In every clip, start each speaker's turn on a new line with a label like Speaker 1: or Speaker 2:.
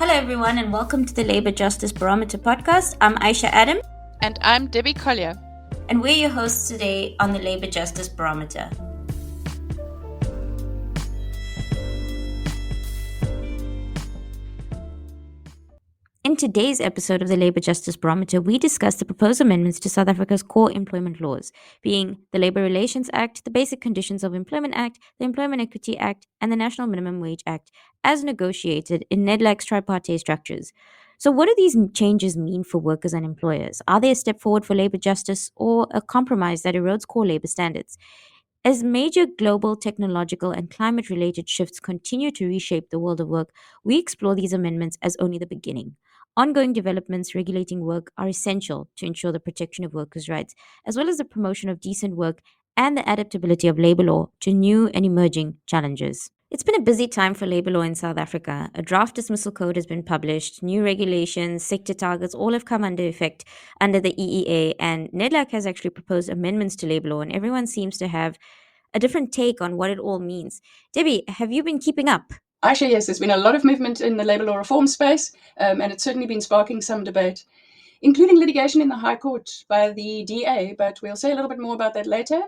Speaker 1: Hello, everyone, and welcome to the Labour Justice Barometer podcast. I'm Aisha Adam.
Speaker 2: And I'm Debbie Collier.
Speaker 1: And we're your hosts today on the Labour Justice Barometer. In today's episode of the Labour Justice Barometer, we discuss the proposed amendments to South Africa's core employment laws, being the Labour Relations Act, the Basic Conditions of Employment Act, the Employment Equity Act, and the National Minimum Wage Act, as negotiated in NEDLAC's tripartite structures. So what do these changes mean for workers and employers? Are they a step forward for labour justice or a compromise that erodes core labour standards? As major global technological and climate-related shifts continue to reshape the world of work, we explore these amendments as only the beginning. Ongoing developments regulating work are essential to ensure the protection of workers' rights, as well as the promotion of decent work and the adaptability of labour law to new and emerging challenges. It's been a busy time for labour law in South Africa. A draft dismissal code has been published, new regulations, sector targets, all have come under effect under the EEA, and NEDLAC has actually proposed amendments to labour law, and everyone seems to have a different take on what it all means. Debbie, have you been keeping up?
Speaker 3: Actually, yes, there's been a lot of movement in the labour law reform space, and it's certainly been sparking some debate, including litigation in the High Court by the DA, but we'll say a little bit more about that later.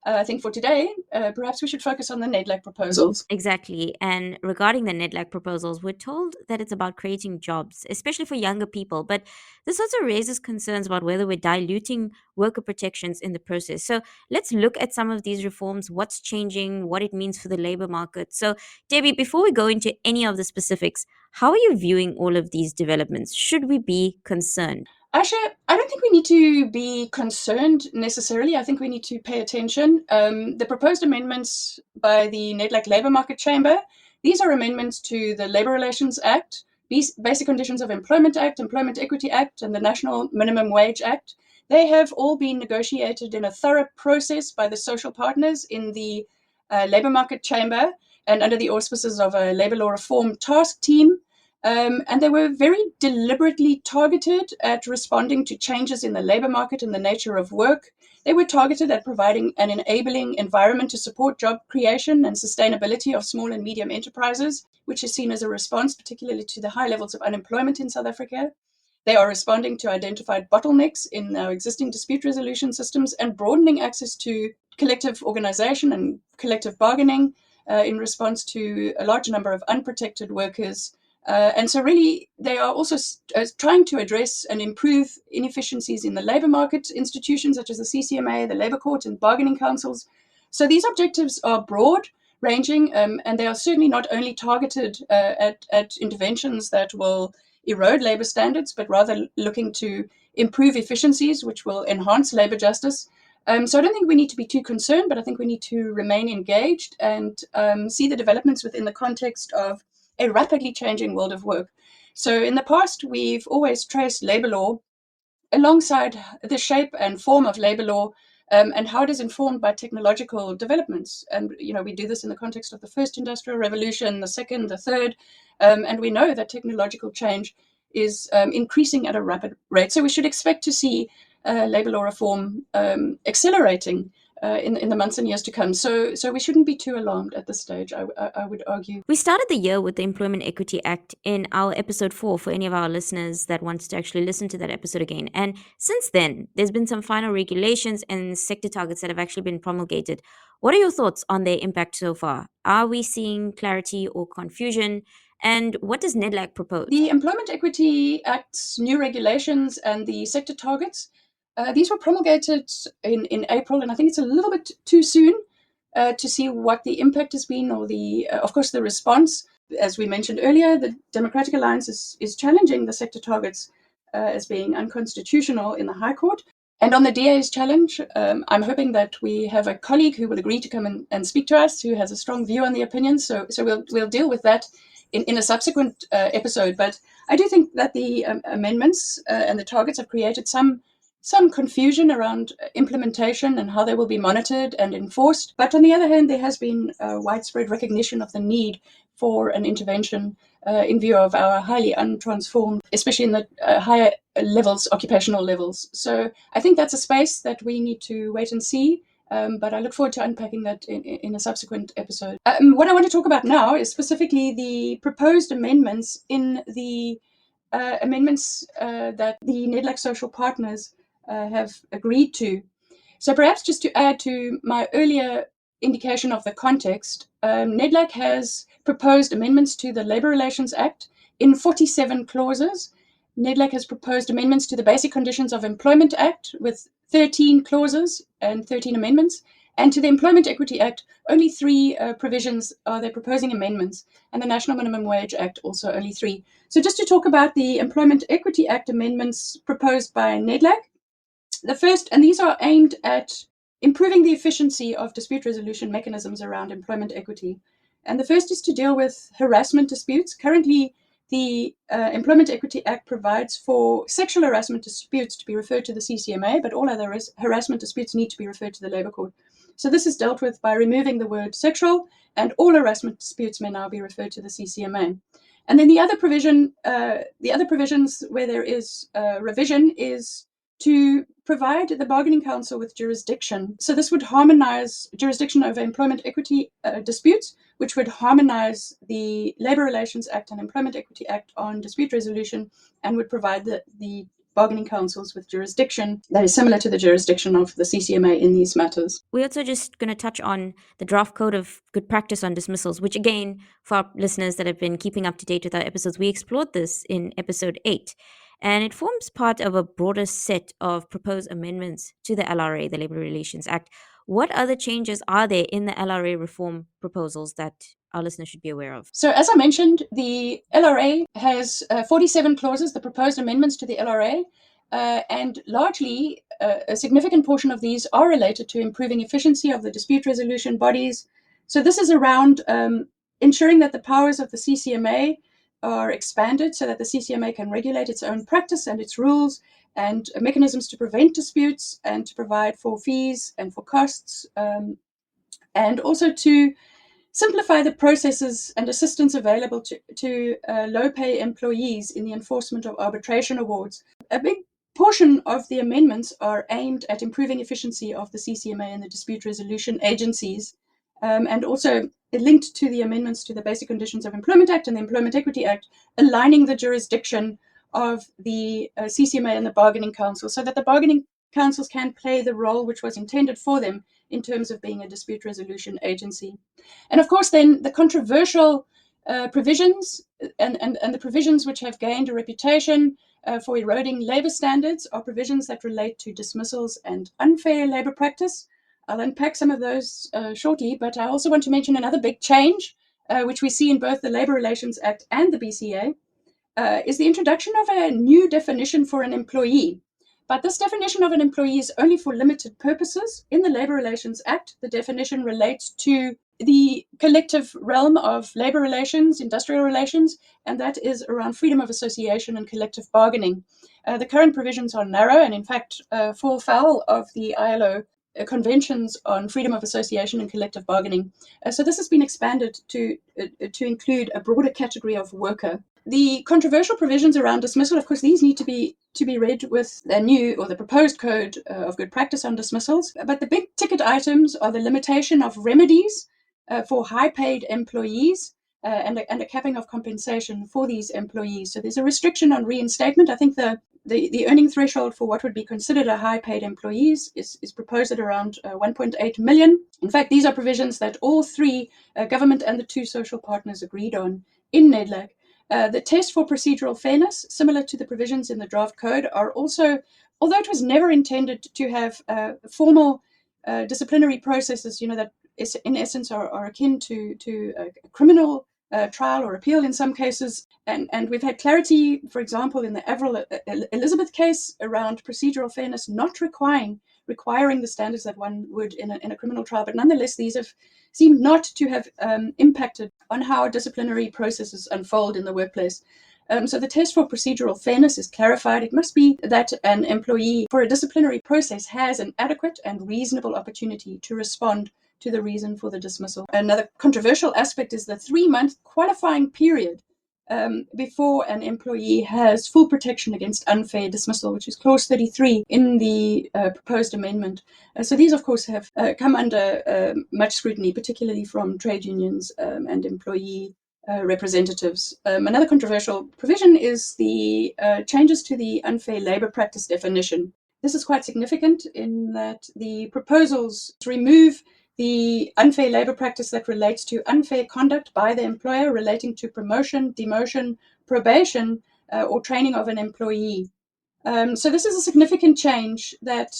Speaker 3: I think for today, perhaps we should focus on the NEDLAC proposals.
Speaker 1: Exactly. And regarding the NEDLAC proposals, we're told that it's about creating jobs, especially for younger people. But this also raises concerns about whether we're diluting worker protections in the process. So let's look at some of these reforms, what's changing, what it means for the labor market. So, Debbie, before we go into any of the specifics, how are you viewing all of these developments? Should we be concerned?
Speaker 3: Asha, I don't think we need to be concerned necessarily. I think we need to pay attention. The proposed amendments by the NEDLAC Labour Market Chamber, these are amendments to the Labour Relations Act, Basic Conditions of Employment Act, Employment Equity Act, and the National Minimum Wage Act. They have all been negotiated in a thorough process by the social partners in the Labour Market Chamber and under the auspices of a labour law reform task team. And they were very deliberately targeted at responding to changes in the labour market and the nature of work. They were targeted at providing an enabling environment to support job creation and sustainability of small and medium enterprises, which is seen as a response particularly to the high levels of unemployment in South Africa. They are responding to identified bottlenecks in our existing dispute resolution systems and broadening access to collective organisation and collective bargaining in response to a large number of unprotected workers. And so really, they are also trying to address and improve inefficiencies in the labour market institutions such as the CCMA, the Labour Court and bargaining councils. So these objectives are broad-ranging, and they are certainly not only targeted at interventions that will erode labour standards, but rather looking to improve efficiencies, which will enhance labour justice. So I don't think we need to be too concerned, but I think we need to remain engaged and see the developments within the context of a rapidly changing world of work. So in the past, we've always traced labour law alongside the shape and form of labour law and how it is informed by technological developments. And, we do this in the context of the first industrial revolution, the second, the third, and we know that technological change is increasing at a rapid rate. So we should expect to see labour law reform accelerating in the months and years to come. So we shouldn't be too alarmed at this stage, I would argue.
Speaker 1: We started the year with the Employment Equity Act in our episode 4 for any of our listeners that wants to actually listen to that episode again. And since then, there's been some final regulations and sector targets that have actually been promulgated. What are your thoughts on their impact so far? Are we seeing clarity or confusion? And what does NEDLAC propose?
Speaker 3: The Employment Equity Act's new regulations and the sector targets, these were promulgated in April, and I think it's a little bit too soon to see what the impact has been or of course, the response. As we mentioned earlier, the Democratic Alliance is challenging the sector targets as being unconstitutional in the High Court. And on the DA's challenge, I'm hoping that we have a colleague who will agree to come and speak to us, who has a strong view on the opinion. So we'll deal with that in a subsequent episode. But I do think that the amendments and the targets have created some confusion around implementation and how they will be monitored and enforced. But on the other hand, there has been widespread recognition of the need for an intervention in view of our highly untransformed, especially in the higher levels, occupational levels. So I think that's a space that we need to wait and see But I look forward to unpacking that in a subsequent episode. What I want to talk about now is specifically the proposed amendments in the amendments that the NEDLAC social partners have agreed to. So perhaps just to add to my earlier indication of the context, NEDLAC has proposed amendments to the Labour Relations Act in 47 clauses. NEDLAC has proposed amendments to the Basic Conditions of Employment Act with 13 clauses and 13 amendments. And to the Employment Equity Act, only 3 provisions are they proposing amendments. And the National Minimum Wage Act, also only 3. So just to talk about the Employment Equity Act amendments proposed by NEDLAC, the first, and these are aimed at improving the efficiency of dispute resolution mechanisms around employment equity. And the first is to deal with harassment disputes. Currently, the Employment Equity Act provides for sexual harassment disputes to be referred to the CCMA, but all other harassment disputes need to be referred to the Labour Court. So this is dealt with by removing the word sexual, and all harassment disputes may now be referred to the CCMA. And then the other provisions where there is revision is to provide the bargaining council with jurisdiction. So this would harmonize jurisdiction over employment equity disputes, which would harmonize the Labour Relations Act and Employment Equity Act on dispute resolution, and would provide the bargaining councils with jurisdiction that is similar to the jurisdiction of the CCMA in these matters.
Speaker 1: We're also just going to touch on the draft code of good practice on dismissals, which again, for our listeners that have been keeping up to date with our episodes, we explored this in episode 8. And it forms part of a broader set of proposed amendments to the LRA, the Labour Relations Act. What other changes are there in the LRA reform proposals that our listeners should be aware of?
Speaker 3: So as I mentioned, the LRA has 47 clauses, the proposed amendments to the LRA, and largely a significant portion of these are related to improving efficiency of the dispute resolution bodies. So this is around ensuring that the powers of the CCMA are expanded so that the CCMA can regulate its own practice and its rules and mechanisms to prevent disputes and to provide for fees and for costs, and also to simplify the processes and assistance available to low-pay employees in the enforcement of arbitration awards. A big portion of the amendments are aimed at improving efficiency of the CCMA and the dispute resolution agencies, and also linked to the amendments to the Basic Conditions of Employment Act and the Employment Equity Act, aligning the jurisdiction of the CCMA and the bargaining council so that the bargaining councils can play the role which was intended for them in terms of being a dispute resolution agency. And of course, then the controversial provisions and the provisions which have gained a reputation for eroding labour standards are provisions that relate to dismissals and unfair labour practice. I'll unpack some of those shortly, but I also want to mention another big change, which we see in both the Labour Relations Act and the BCEA, is the introduction of a new definition for an employee. But this definition of an employee is only for limited purposes. In the Labour Relations Act, the definition relates to the collective realm of labour relations, industrial relations, and that is around freedom of association and collective bargaining. The current provisions are narrow and, in fact, fall foul of the ILO conventions on freedom of association and collective bargaining. So this has been expanded to include a broader category of worker. The controversial provisions around dismissal, of course, these need to be read with the new or the proposed code of good practice on dismissals. But the big ticket items are the limitation of remedies for high-paid employees and a capping of compensation for these employees. So there's a restriction on reinstatement. I think the earning threshold for what would be considered a high-paid employees is proposed at around 1.8 million. In fact, these are provisions that all 3, government and the 2 social partners, agreed on in NEDLAC. The test for procedural fairness, similar to the provisions in the draft code, are also, although it was never intended to have formal disciplinary processes, that is, in essence are akin to a criminal trial or appeal in some cases. And we've had clarity, for example, in the Avril Elizabeth case around procedural fairness not requiring the standards that one would in a criminal trial. But nonetheless, these have seemed not to have impacted on how disciplinary processes unfold in the workplace. So the test for procedural fairness is clarified. It must be that an employee for a disciplinary process has an adequate and reasonable opportunity to respond to the reason for the dismissal. Another controversial aspect is the 3-month qualifying period before an employee has full protection against unfair dismissal, which is clause 33 in the proposed amendment. So these, of course, have come under much scrutiny, particularly from trade unions and employee representatives. Another controversial provision is the changes to the unfair labor practice definition. This is quite significant in that the proposals remove the unfair labor practice that relates to unfair conduct by the employer relating to promotion, demotion, probation, or training of an employee. So this is a significant change that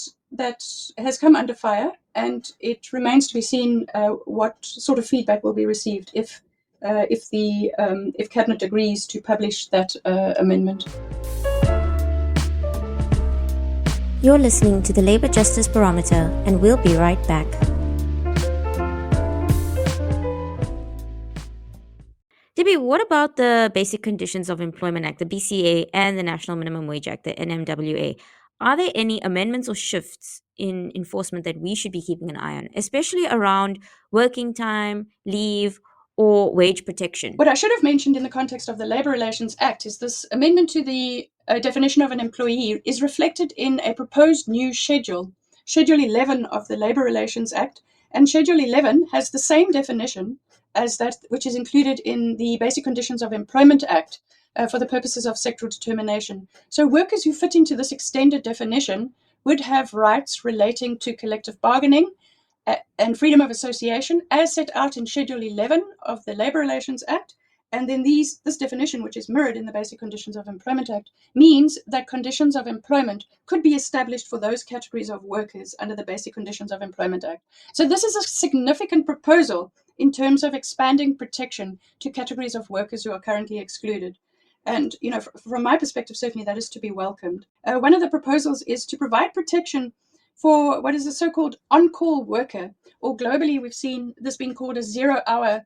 Speaker 3: has come under fire, and it remains to be seen what sort of feedback will be received if Cabinet agrees to publish that amendment.
Speaker 1: You're listening to the Labour Justice Barometer, and we'll be right back. Debbie, what about the Basic Conditions of Employment Act, the BCEA, and the National Minimum Wage Act, the NMWA? Are there any amendments or shifts in enforcement that we should be keeping an eye on, especially around working time, leave, or wage protection?
Speaker 3: What I should have mentioned in the context of the Labour Relations Act is this amendment to the definition of an employee is reflected in a proposed new schedule, Schedule 11 of the Labour Relations Act, and Schedule 11 has the same definition as that which is included in the Basic Conditions of Employment Act for the purposes of sectoral determination. So workers who fit into this extended definition would have rights relating to collective bargaining and freedom of association as set out in Schedule 11 of the Labour Relations Act. And then this definition, which is mirrored in the Basic Conditions of Employment Act, means that conditions of employment could be established for those categories of workers under the Basic Conditions of Employment Act. So this is a significant proposal in terms of expanding protection to categories of workers who are currently excluded. And, from my perspective, certainly that is to be welcomed. One of the proposals is to provide protection for what is a so-called on-call worker, or globally we've seen this being called a zero-hour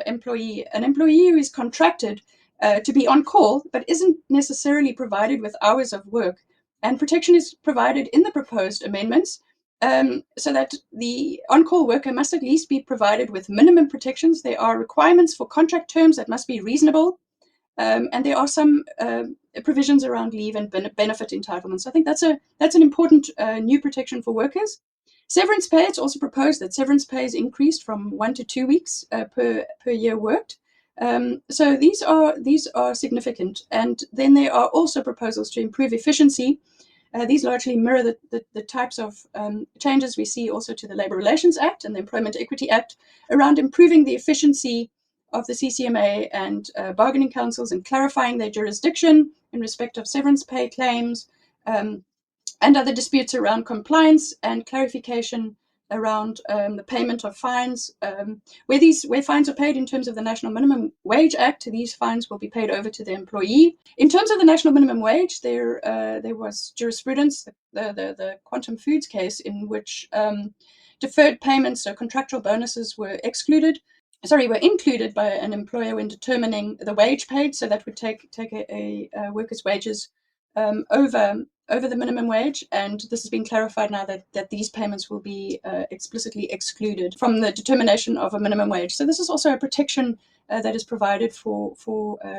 Speaker 3: employee, an employee who is contracted to be on call, but isn't necessarily provided with hours of work. And protection is provided in the proposed amendments so that the on-call worker must at least be provided with minimum protections. There are requirements for contract terms that must be reasonable. And there are some provisions around leave and benefit entitlements. I think that's an important new protection for workers. Severance pay, it's also proposed that severance pay is increased from 1 to 2 weeks per year worked. So these are significant. And then there are also proposals to improve efficiency. These largely mirror the types of changes we see also to the Labour Relations Act and the Employment Equity Act around improving the efficiency of the CCMA and bargaining councils and clarifying their jurisdiction in respect of severance pay claims and other disputes around compliance and clarification around the payment of fines. Where fines are paid in terms of the National Minimum Wage Act, these fines will be paid over to the employee. In terms of the National Minimum Wage, there was jurisprudence, the Quantum Foods case, in which deferred payments, so contractual bonuses, were included by an employer when determining the wage paid. So that would take a worker's wages over the minimum wage, and this has been clarified now that these payments will be explicitly excluded from the determination of a minimum wage. So this is also a protection that is provided for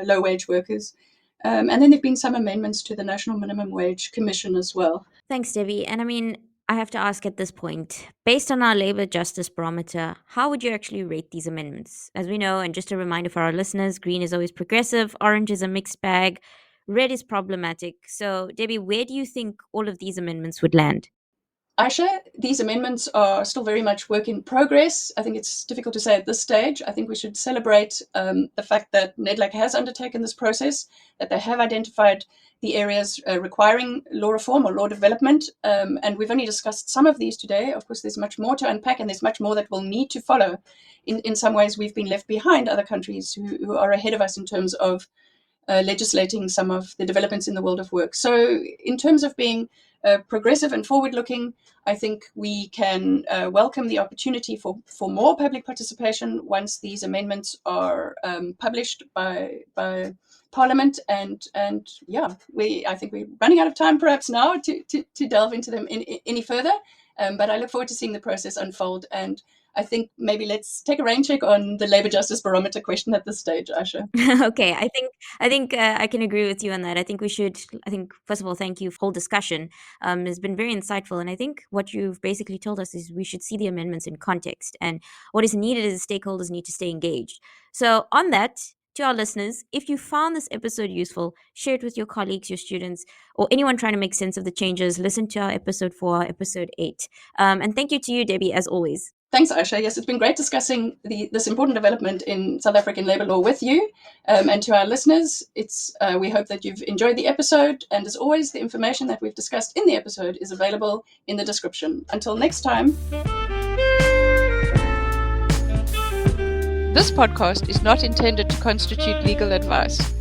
Speaker 3: low wage workers. And then there have been some amendments to the National Minimum Wage Commission as well.
Speaker 1: Thanks, Debbie. And I have to ask at this point, based on our Labour Justice Barometer, how would you actually rate these amendments? As we know, and just a reminder for our listeners, green is always progressive, orange is a mixed bag, red is problematic. So, Debbie, where do you think all of these amendments would land?
Speaker 3: Aisha, these amendments are still very much work in progress. I think it's difficult to say at this stage. I think we should celebrate the fact that NEDLAC has undertaken this process, that they have identified the areas requiring law reform or law development. And we've only discussed some of these today. Of course, there's much more to unpack, and there's much more that will need to follow. In some ways, we've been left behind other countries who are ahead of us in terms of legislating some of the developments in the world of work. So in terms of being progressive and forward-looking, I think we can welcome the opportunity for more public participation once these amendments are published by Parliament. And I think we're running out of time perhaps now to delve into them any further. But I look forward to seeing the process unfold. And I think maybe let's take a rain check on the Labour Justice Barometer question at this stage, Aisha.
Speaker 1: Okay, I think I can agree with you on that. I think we should. I think first of all, thank you for the whole discussion. It's been very insightful, and I think what you've basically told us is we should see the amendments in context, and what is needed is stakeholders need to stay engaged. So on that, to our listeners, if you found this episode useful, share it with your colleagues, your students, or anyone trying to make sense of the changes. Listen to our episode 4, episode 8. And thank you to you, Debbie, as always.
Speaker 3: Thanks, Aisha. Yes, it's been great discussing this important development in South African labour law with you. And to our listeners, we hope that you've enjoyed the episode. And as always, the information that we've discussed in the episode is available in the description. Until next time.
Speaker 2: This podcast is not intended to constitute legal advice.